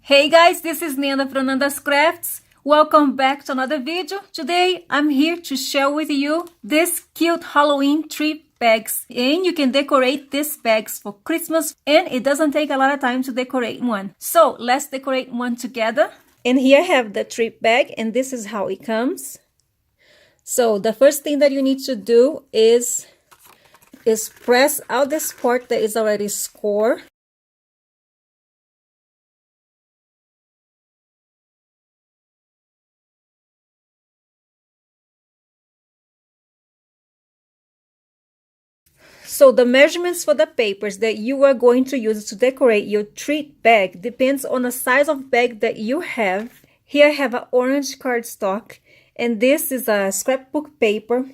Hey guys, this is Nanda from Nanda's Crafts. Welcome back to another video. Today I'm here to share with you this cute Halloween tree bags, and you can decorate these bags for Christmas, and it doesn't take a lot of time to decorate one. So let's decorate one together. And here I have the tree bag, and this is how it comes. So the first thing that you need to do is press out this part that is already scored. So the measurements for the papers that you are going to use to decorate your treat bag depends on the size of bag that you have. Here I have an orange cardstock, and this is a scrapbook paper.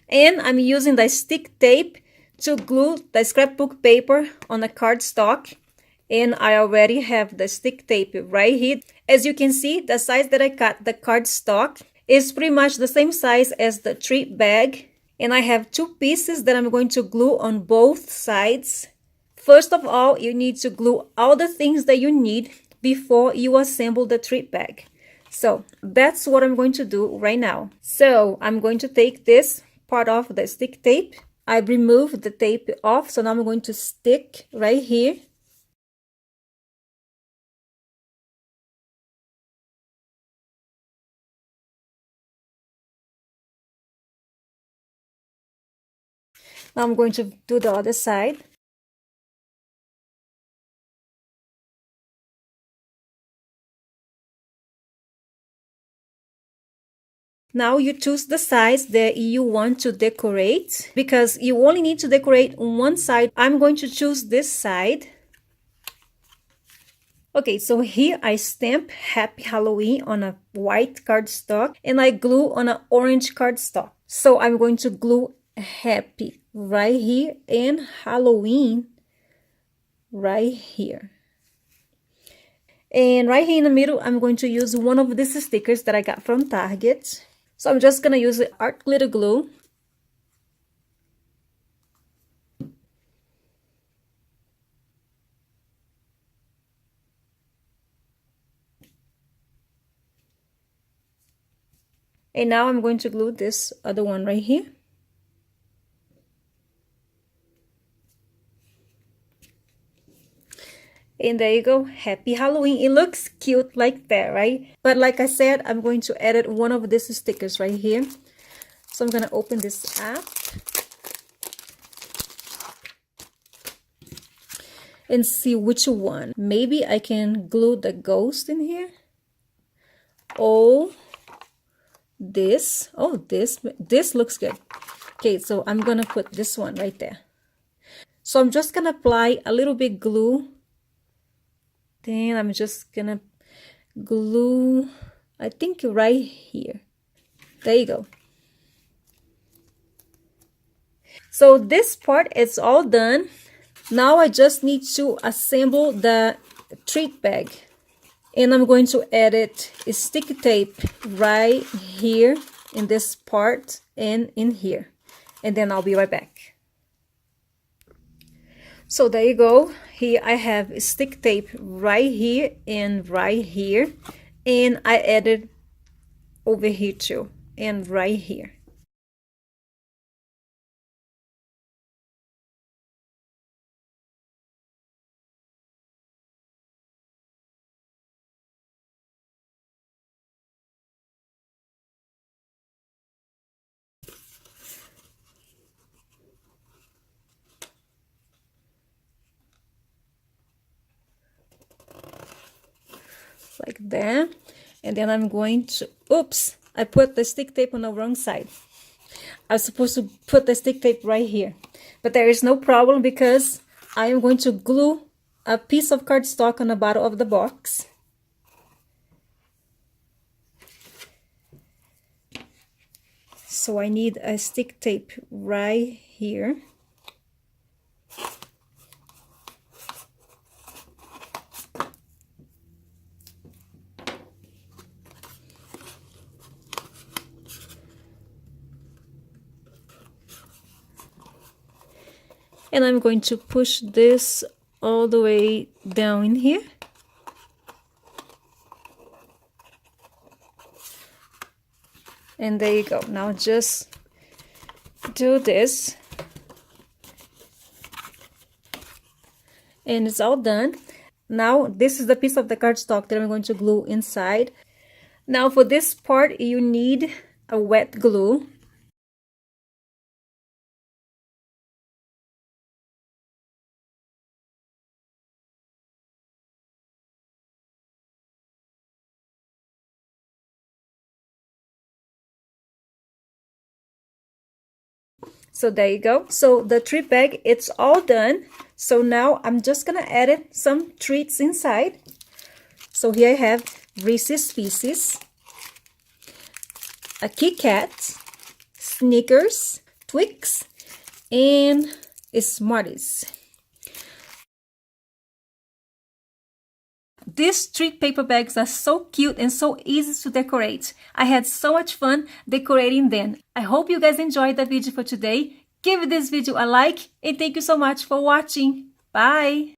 And I'm using the stick tape to glue the scrapbook paper on the cardstock. And I already have the stick tape right here. As you can see, the size that I cut the cardstock is pretty much the same size as the treat bag. And I have two pieces that I'm going to glue on both sides. First of all, you need to glue all the things that you need before you assemble the treat bag. So that's what I'm going to do right now. So I'm going to take this part of the stick tape. I removed the tape off, so now I'm going to stick right here. Now I'm going to do the other side. Now you choose the size that you want to decorate, because you only need to decorate one side. I'm going to choose this side. Okay, so here I stamp Happy Halloween on a white cardstock, and I glue on an orange cardstock. So I'm going to glue Happy right here and Halloween right here. And right here in the middle, I'm going to use one of these stickers that I got from Target. So I'm just going to use the art glitter glue. And now I'm going to glue this other one right here. And there you go, Happy Halloween. It looks cute like that, right? But like I said, I'm going to edit one of these stickers right here. So I'm going to open this up and see which one. Maybe I can glue the ghost in here. Oh, this looks good. Okay, so I'm going to put this one right there. So I'm just going to apply a little bit glue. Then I'm just gonna glue, I think right here. There you go. So this part is all done. Now I just need to assemble the treat bag. And I'm going to edit a sticky tape right here in this part and in here. And then I'll be right back. So there you go. Here I have stick tape right here and right here, and I added over here too, and right here. Like that. And then I'm going to, oops, I put the stick tape on the wrong side. I was supposed to put the stick tape right here, but there is no problem because I am going to glue a piece of cardstock on the bottom of the box. So I need a stick tape right here. And I'm going to push this all the way down in here. And there you go. Now just do this. And it's all done. Now this is the piece of the cardstock that I'm going to glue inside. Now for this part, you need a wet glue. So there you go. So the treat bag, it's all done. So now I'm just gonna add some treats inside. So here I have Reese's Pieces, a Kit Kat, Snickers, Twix, and Smarties. These treat paper bags are so cute and so easy to decorate. I had so much fun decorating them. I hope you guys enjoyed the video for today. Give this video a like and thank you so much for watching. Bye!